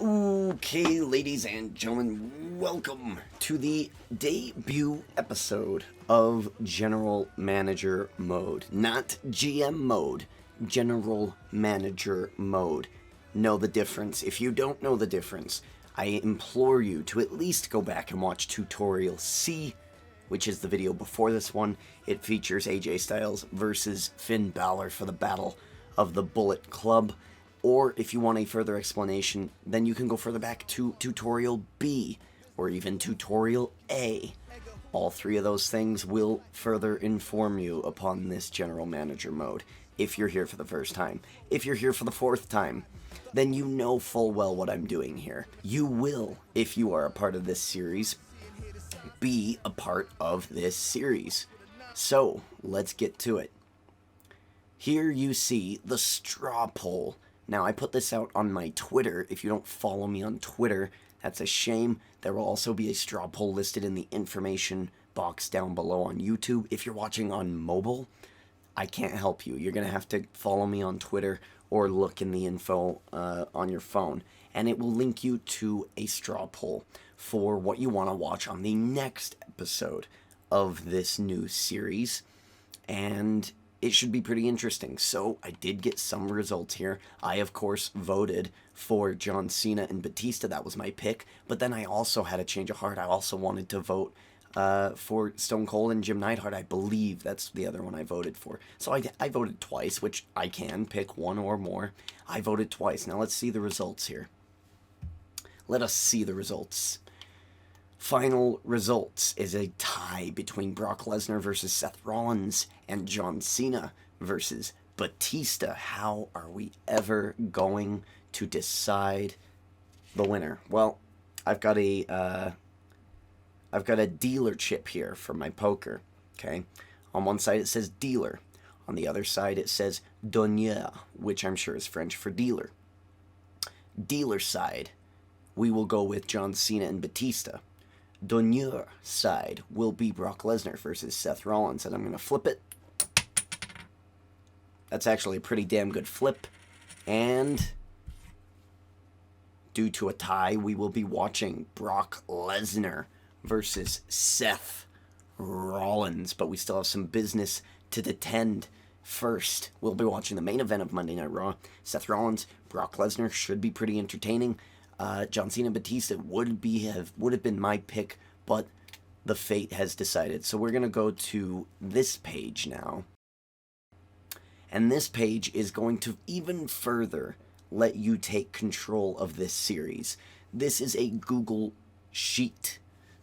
Okay, ladies and gentlemen, welcome to the debut episode of General Manager Mode. Not GM Mode, General Manager Mode. Know the difference. If you don't know the difference, I implore you to at least go back and watch Tutorial C, which is the video before this one. It features AJ Styles versus Finn Balor for the Battle of the Bullet Club. Or if you want a further explanation, then you can go further back to Tutorial B, or even Tutorial A. All three of those things will further inform you upon this General Manager mode, if you're here for the first time. If you're here for the fourth time, then you know full well what I'm doing here. You will, if you are a part of this series, be a part of this series. So, let's get to it. Here you see the straw poll. Now, I put this out on my Twitter. If you don't follow me on Twitter, that's a shame. There will also be a straw poll listed in the information box down below on YouTube. If you're watching on mobile, I can't help you. You're going to have to follow me on Twitter or look in the info on your phone. And it will link you to a straw poll for what you want to watch on the next episode of this new series. And it should be pretty interesting. So I did get some results here. I, of course, voted for John Cena and Batista. That was my pick. But then I also had a change of heart. I also wanted to vote for Stone Cold and Jim Neidhart. I believe that's the other one I voted for. So I voted twice, which I can pick one or more. I voted twice. Now let's see the results here. Let us see the results. Final results is a tie between Brock Lesnar versus Seth Rollins and John Cena versus Batista. How are we ever going to decide the winner? Well, I've got a dealer chip here for my poker. Okay, on one side it says dealer, on the other side it says donneur, which I'm sure is French for dealer. Dealer side, we will go with John Cena and Batista. Donneur side will be Brock Lesnar versus Seth Rollins, and I'm going to flip it. That's actually a pretty damn good flip, and due to a tie, we will be watching Brock Lesnar versus Seth Rollins, but we still have some business to attend. First, we'll be watching the main event of Monday Night Raw. Seth Rollins, Brock Lesnar should be pretty entertaining. John Cena and Batista would have been my pick, but the fate has decided. So we're going to go to this page now. And this page is going to even further let you take control of this series. This is a Google Sheet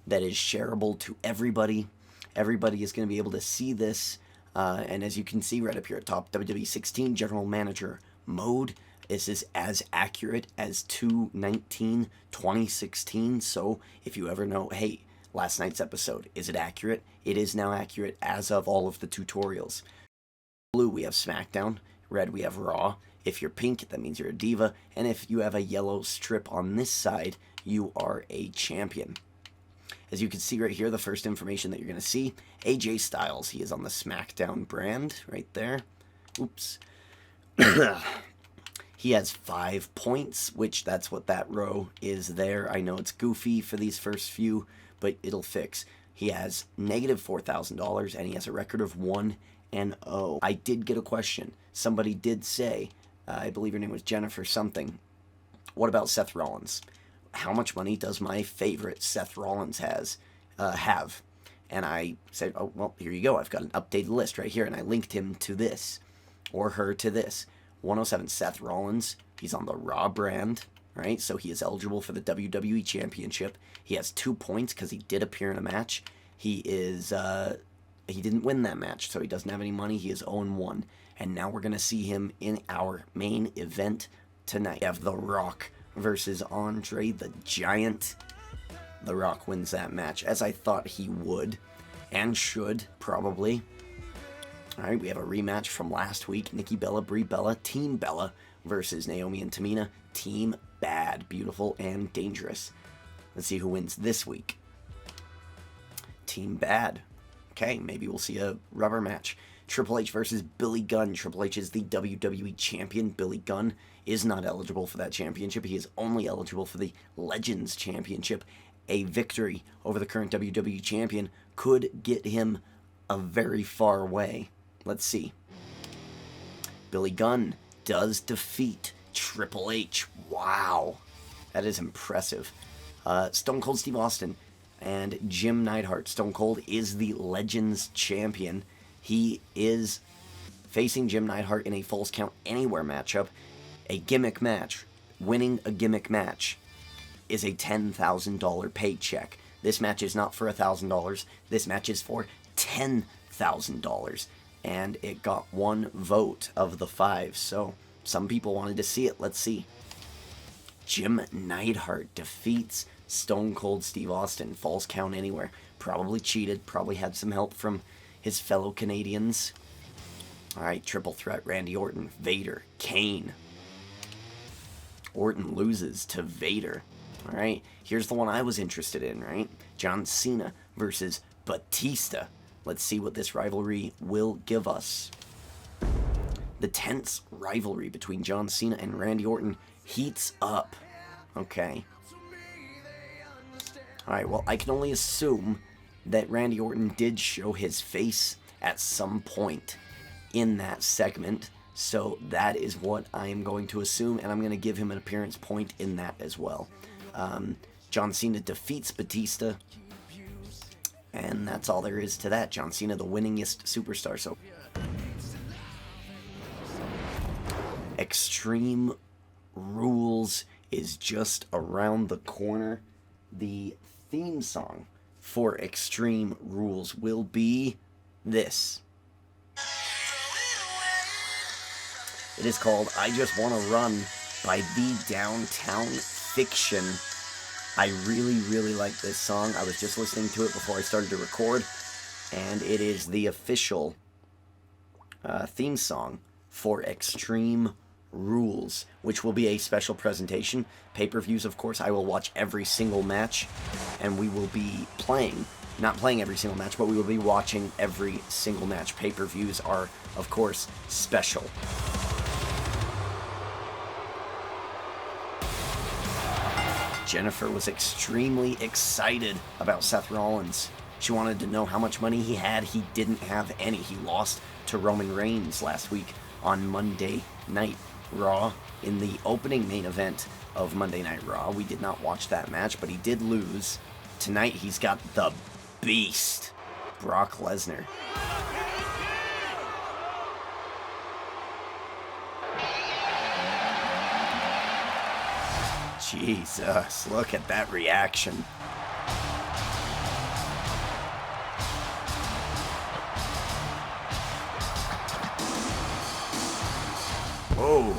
that is shareable to everybody. Everybody is going to be able to see this. And as you can see right up here at top, WWE 16 General Manager Mode. This is as accurate as 2/19/2016. So if you ever know, hey, last night's episode, is it accurate? It is now accurate as of all of the tutorials. Blue, we have SmackDown. Red, we have Raw. If you're pink, that means you're a diva. And if you have a yellow strip on this side, you are a champion. As you can see right here, the first information that you're going to see, AJ Styles. He is on the SmackDown brand right there. Oops. He has 5 points, which that's what that row is there. I know it's goofy for these first few, but it'll fix. He has negative $4,000, and he has a record of 1-0. I did get a question. Somebody did say, I believe her name was Jennifer something, what about Seth Rollins? How much money does my favorite Seth Rollins have? And I said, oh, well, here you go. I've got an updated list right here, and I linked him to this, or her to this. 107, Seth Rollins. He's on the Raw brand, right? So he is eligible for the WWE Championship. He has 2 points because he did appear in a match. He didn't win that match, so he doesn't have any money. He is 0-1. And now we're going to see him in our main event tonight. We have The Rock versus Andre the Giant. The Rock wins that match, as I thought he would and should, probably. Alright, we have a rematch from last week. Nikki Bella, Brie Bella, Team Bella versus Naomi and Tamina. Team Bad, Beautiful, and Dangerous. Let's see who wins this week. Team Bad. Okay, maybe we'll see a rubber match. Triple H versus Billy Gunn. Triple H is the WWE Champion. Billy Gunn is not eligible for that championship. He is only eligible for the Legends Championship. A victory over the current WWE Champion could get him a very far way. Let's see. Billy Gunn does defeat Triple H. Wow. That is impressive. Stone Cold Steve Austin and Jim Neidhart. Stone Cold is the Legends Champion. He is facing Jim Neidhart in a Falls Count Anywhere matchup. A gimmick match. Winning a gimmick match is a $10,000 paycheck. This match is not for $1,000. This match is for $10,000. And it got 1 vote of the 5. So some people wanted to see it. Let's see. Jim Neidhart defeats Stone Cold Steve Austin. Falls Count Anywhere. Probably cheated. Probably had some help from his fellow Canadians. Alright, triple threat. Randy Orton, Vader, Kane. Orton loses to Vader. Alright, here's the one I was interested in, right? John Cena versus Batista. Let's see what this rivalry will give us. The tense rivalry between John Cena and Randy Orton heats up. Okay. Alright, well, I can only assume that Randy Orton did show his face at some point in that segment. So that is what I am going to assume, and I'm going to give him an appearance point in that as well. John Cena defeats Batista, and that's all there is to that. John Cena, the winningest superstar. So, Extreme Rules is just around the corner. The theme song for Extreme Rules will be this. It is called I Just Wanna Run by The Downtown Fiction. I really, really like this song. I was just listening to it before I started to record, and it is the official theme song for Extreme Rules, which will be a special presentation. Pay-per-views, of course, I will watch every single match, and we will be playing. Not playing every single match, but we will be watching every single match. Pay-per-views are, of course, special. Jennifer was extremely excited about Seth Rollins. She wanted to know how much money he had. He didn't have any. He lost to Roman Reigns last week on Monday Night Raw in the opening main event of Monday Night Raw. We did not watch that match, but he did lose. Tonight he's got the Beast, Brock Lesnar. Jesus, look at that reaction. Whoa.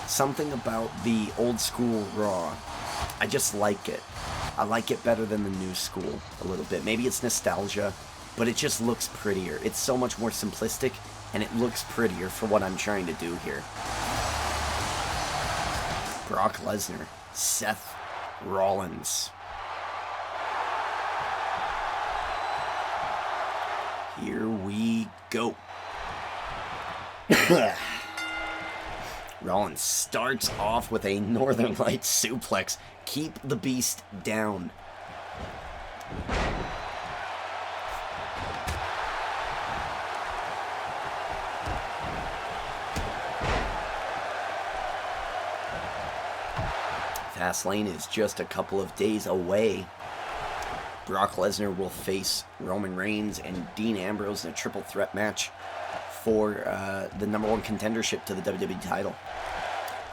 Something about the old school Raw. I just like it. I like it better than the new school a little bit. Maybe it's nostalgia, but it just looks prettier. It's so much more simplistic, and it looks prettier for what I'm trying to do here. Brock Lesnar, Seth Rollins. Here we go. Rollins starts off with a Northern Lights suplex. Keep the Beast down. Fastlane is just a couple of days away. Brock Lesnar will face Roman Reigns and Dean Ambrose in a triple threat match for the #1 contendership to the WWE title.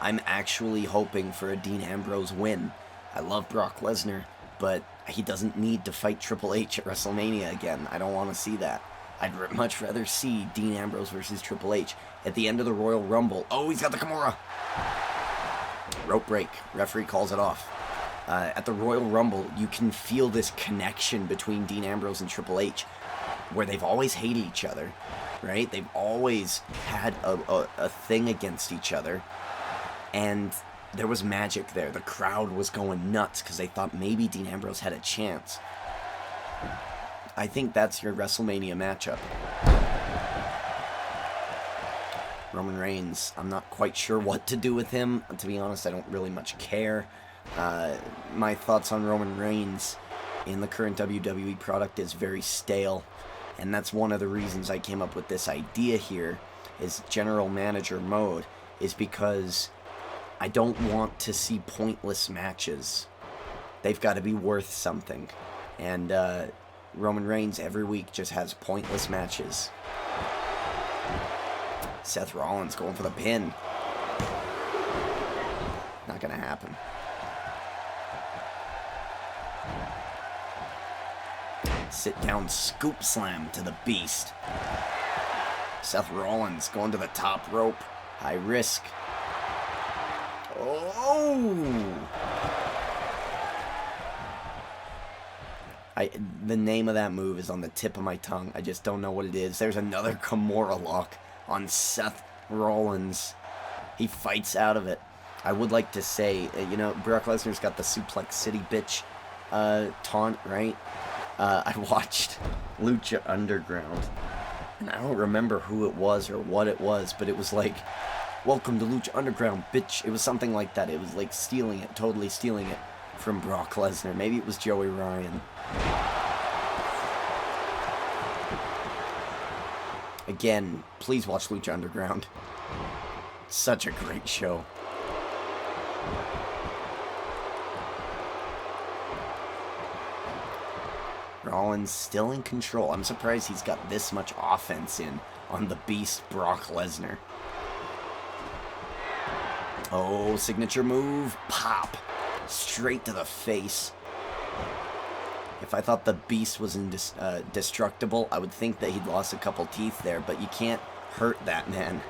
I'm actually hoping for a Dean Ambrose win. I love Brock Lesnar, but he doesn't need to fight Triple H at WrestleMania again. I don't want to see that. I'd much rather see Dean Ambrose versus Triple H at the end of the Royal Rumble. Oh, he's got the Kimura. Rope break. Referee calls it off. At the Royal Rumble, you can feel this connection between Dean Ambrose and Triple H, where they've always hated each other, right? They've always had a thing against each other, and there was magic there. The crowd was going nuts because they thought maybe Dean Ambrose had a chance. I think that's your WrestleMania matchup. Roman Reigns, I'm not quite sure what to do with him. To be honest, I don't really much care. My thoughts on Roman Reigns in the current WWE product is very stale. And that's one of the reasons I came up with this idea here, is general manager mode, is because I don't want to see pointless matches. They've got to be worth something. And Roman Reigns every week just has pointless matches. Seth Rollins going for the pin. Not gonna happen. Sit down scoop slam to the beast. Seth Rollins going to the top rope. High risk. Oh! The name of that move is on the tip of my tongue. I just don't know what it is. There's another Kimura lock on Seth Rollins. He fights out of it. I would like to say, Brock Lesnar's got the Suplex City bitch taunt, right? I watched Lucha Underground, and I don't remember who it was or what it was, but it was like, welcome to Lucha Underground, bitch. It was something like that. It was like totally stealing it from Brock Lesnar. Maybe it was Joey Ryan. Again, please watch Lucha Underground. Such a great show. Rollins still in control. I'm surprised he's got this much offense in on the beast Brock Lesnar. Oh, signature move. Pop. Straight to the face. If I thought the beast was indestructible, I would think that he'd lost a couple teeth there, but you can't hurt that man.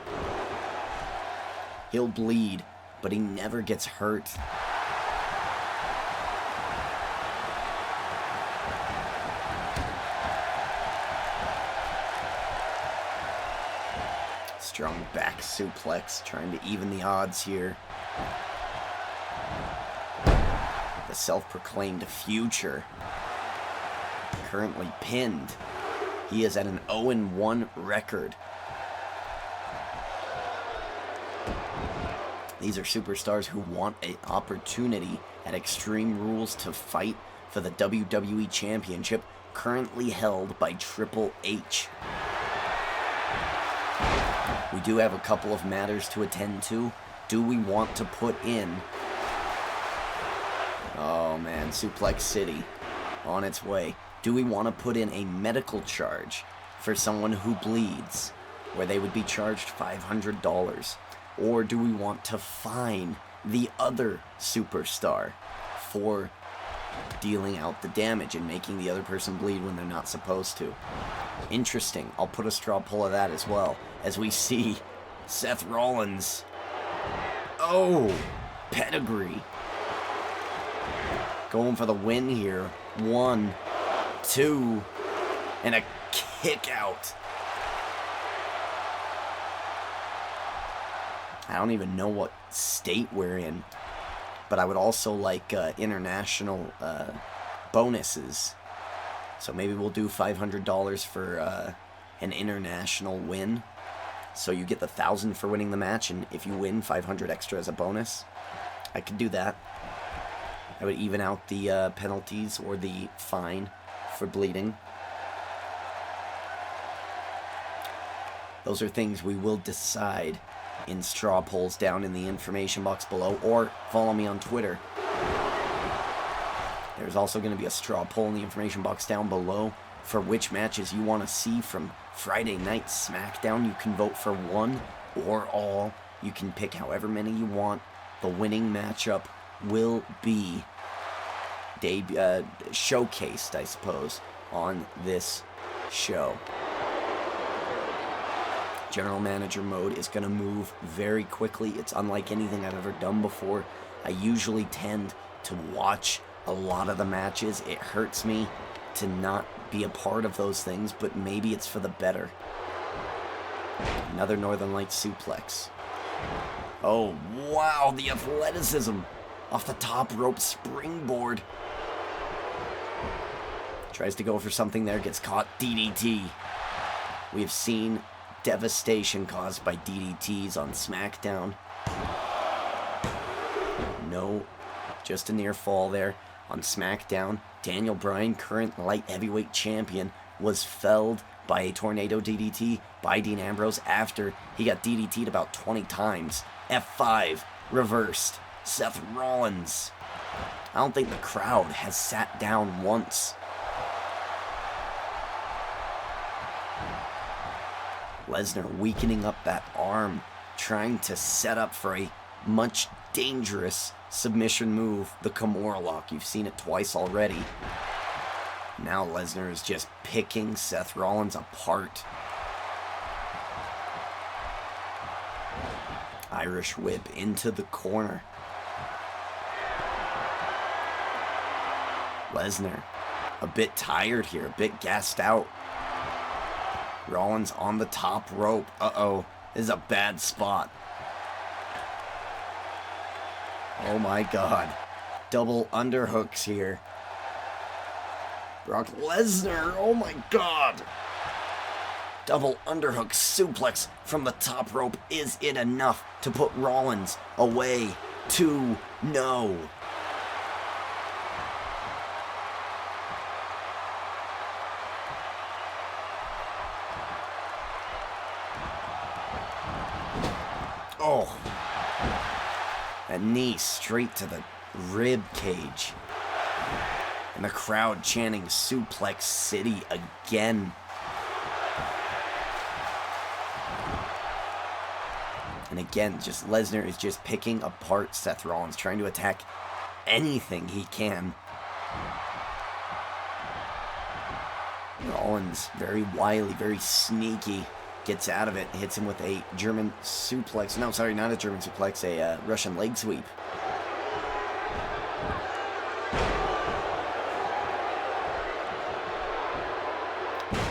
He'll bleed, but he never gets hurt. Strong back suplex, trying to even the odds here. The self-proclaimed future. Currently pinned. He is at an 0-1 record. These are superstars who want an opportunity at Extreme Rules to fight for the WWE Championship, currently held by Triple H. We do have a couple of matters to attend to. Do we want to put in... Oh man, Suplex City on its way. Do we want to put in a medical charge for someone who bleeds, where they would be charged $500? Or do we want to fine the other superstar for dealing out the damage and making the other person bleed when they're not supposed to? Interesting. I'll put a straw poll of that as well, as we see Seth Rollins. Oh, pedigree. Going for the win here. 1, 2, and a kick out. I don't even know what state we're in, but I would also like international bonuses. So maybe we'll do $500 for an international win. So you get the 1,000 for winning the match, and if you win, 500 extra as a bonus. I could do that. I would even out the penalties or the fine for bleeding. Those are things we will decide in straw polls down in the information box below, or follow me on Twitter. There's also going to be a straw poll in the information box down below for which matches you want to see from Friday Night SmackDown. You can vote for one or all. You can pick however many you want. The winning matchup will be showcased, I suppose, on this show. General manager mode is going to move very quickly. It's unlike anything I've ever done before. I usually tend to watch a lot of the matches. It hurts me to not be a part of those things, but maybe it's for the better. Another Northern Lights suplex. Oh, wow, the athleticism off the top rope springboard. Tries to go for something there, gets caught. DDT. We have seen devastation caused by DDTs on SmackDown. No, just a near fall there. On SmackDown, Daniel Bryan, current light heavyweight champion, was felled by a tornado DDT by Dean Ambrose after he got DDT'd about 20 times. F5, reversed. Seth Rollins. I don't think the crowd has sat down once. Lesnar weakening up that arm, trying to set up for a much dangerous submission move, the Kimura lock. You've seen it twice already. Now Lesnar is just picking Seth Rollins apart. Irish whip into the corner. Lesnar, a bit tired here, a bit gassed out. Rollins on the top rope. Uh-oh, this is a bad spot. Oh my God. Double underhooks here. Brock Lesnar, oh my God. Double underhook suplex from the top rope. Is it enough to put Rollins away? 2, no. Oh. A knee straight to the rib cage. And the crowd chanting Suplex City again. And again, just Lesnar is just picking apart Seth Rollins, trying to attack anything he can. Rollins, very wily, very sneaky, gets out of it, hits him with a German suplex. No, sorry, not a German suplex, a Russian leg sweep.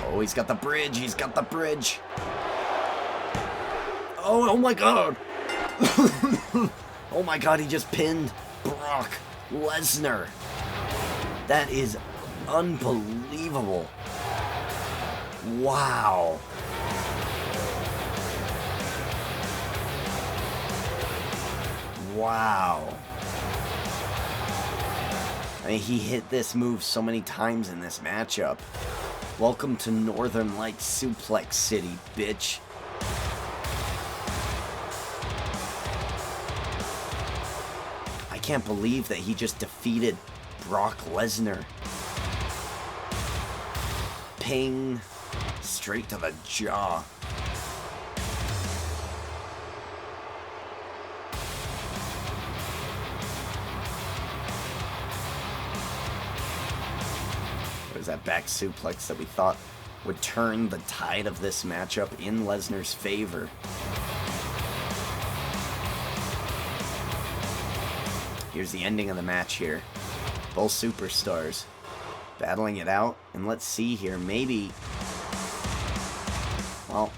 Oh, he's got the bridge, he's got the bridge. Oh my God. Oh my God, he just pinned Brock Lesnar. That is unbelievable. Wow. Wow. I mean, he hit this move so many times in this matchup. Welcome to Northern Lights Suplex City, bitch. I can't believe that he just defeated Brock Lesnar. Ping. Straight to the jaw. There's that back suplex that we thought would turn the tide of this matchup in Lesnar's favor. Here's the ending of the match here. Both superstars battling it out, and let's see here, maybe, well,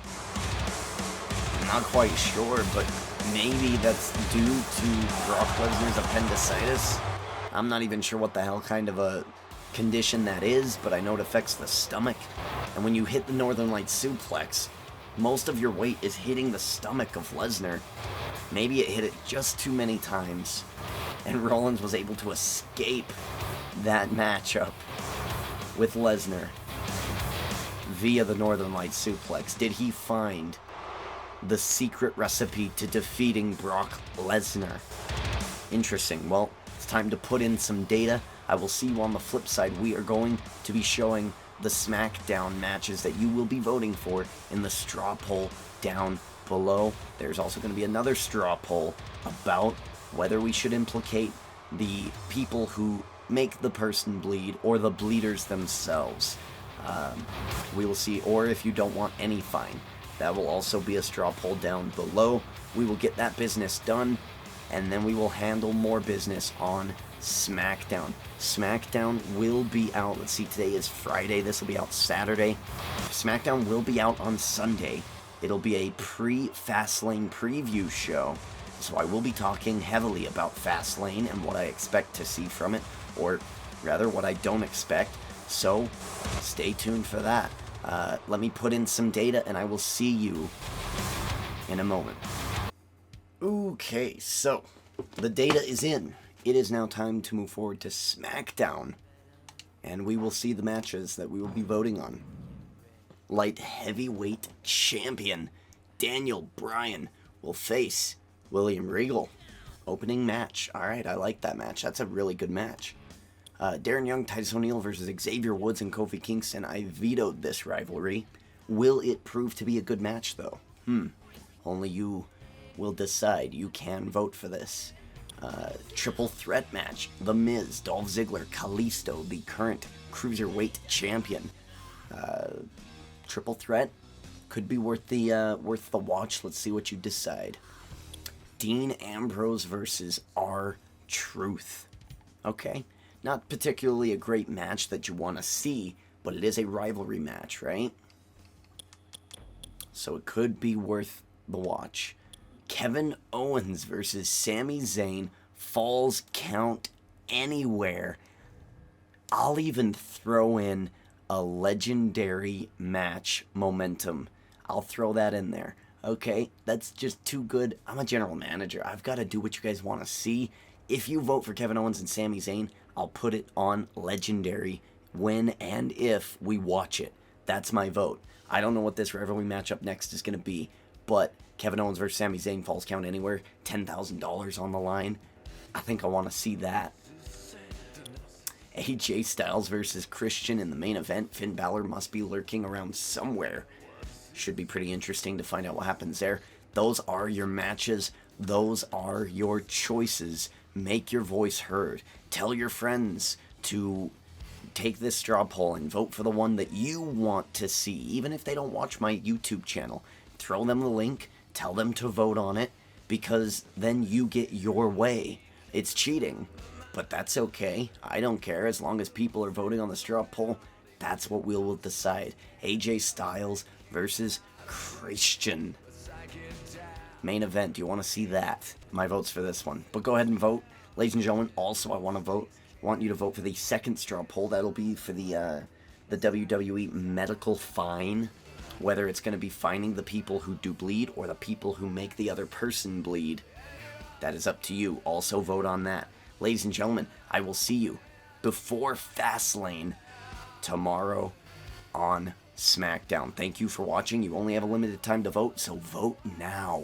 I'm not quite sure, but maybe that's due to Brock Lesnar's appendicitis. I'm not even sure what the hell kind of a condition that is, but I know it affects the stomach. And when you hit the Northern Lights suplex, most of your weight is hitting the stomach of Lesnar. Maybe it hit it just too many times, and Rollins was able to escape that matchup with Lesnar via the Northern Lights suplex. Did he find the secret recipe to defeating Brock Lesnar? Interesting. Well, it's time to put in some data. I will see you on the flip side. We are going to be showing the SmackDown matches that you will be voting for in the straw poll down below. There's also going to be another straw poll about whether we should implicate the people who make the person bleed or the bleeders themselves. We will see, or if you don't want any fine, that will also be a straw poll down below. We will get that business done, and then we will handle more business on SmackDown. SmackDown will be out, let's see, today is Friday, this will be out Saturday. SmackDown will be out on Sunday. It'll be a pre-Fastlane preview show, so I will be talking heavily about Fastlane and what I expect to see from it, or rather what I don't expect, so stay tuned for that. Let me put in some data, and I will see you in a moment. Okay, so the data is in. It is now time to move forward to SmackDown, and we will see the matches that we will be voting on. Light heavyweight champion Daniel Bryan will face William Regal. Opening match. Alright, I like that match. That's a really good match. Darren Young, Titus O'Neil versus Xavier Woods and Kofi Kingston. I vetoed this rivalry. Will it prove to be a good match, though? Only you will decide. You can vote for this. Triple threat match. The Miz, Dolph Ziggler, Kalisto, the current cruiserweight champion. Triple threat could be worth the watch. Let's see what you decide. Dean Ambrose versus R-Truth. Okay, not particularly a great match that you want to see, but it is a rivalry match, right? So it could be worth the watch. Kevin Owens versus Sami Zayn, Falls Count Anywhere. I'll even throw in a legendary match momentum. I'll throw that in there. Okay, that's just too good. I'm a general manager. I've got to do what you guys want to see. If you vote for Kevin Owens and Sami Zayn, I'll put it on legendary when and if we watch it. That's my vote. I don't know what this rivalry matchup next is going to be, but Kevin Owens versus Sami Zayn, Falls Count Anywhere, $10,000 on the line. I think I want to see that. AJ Styles versus Christian in the main event. Finn Balor must be lurking around somewhere. Should be pretty interesting to find out what happens there. Those are your matches. Those are your choices. Make your voice heard. Tell your friends to take this straw poll and vote for the one that you want to see. Even if they don't watch my YouTube channel, throw them the link. Tell them to vote on it, because then you get your way. It's cheating, but that's okay. I don't care. As long as people are voting on the straw poll, that's what we will decide. AJ Styles versus Christian. Main event. Do you want to see that? My vote's for this one. But go ahead and vote. Ladies and gentlemen, also I want you to vote for the second straw poll. That'll be for the WWE medical fine. Whether it's going to be fining the people who do bleed or the people who make the other person bleed. That is up to you. Also vote on that. Ladies and gentlemen, I will see you before Fastlane tomorrow on SmackDown. Thank you for watching. You only have a limited time to vote, so vote now.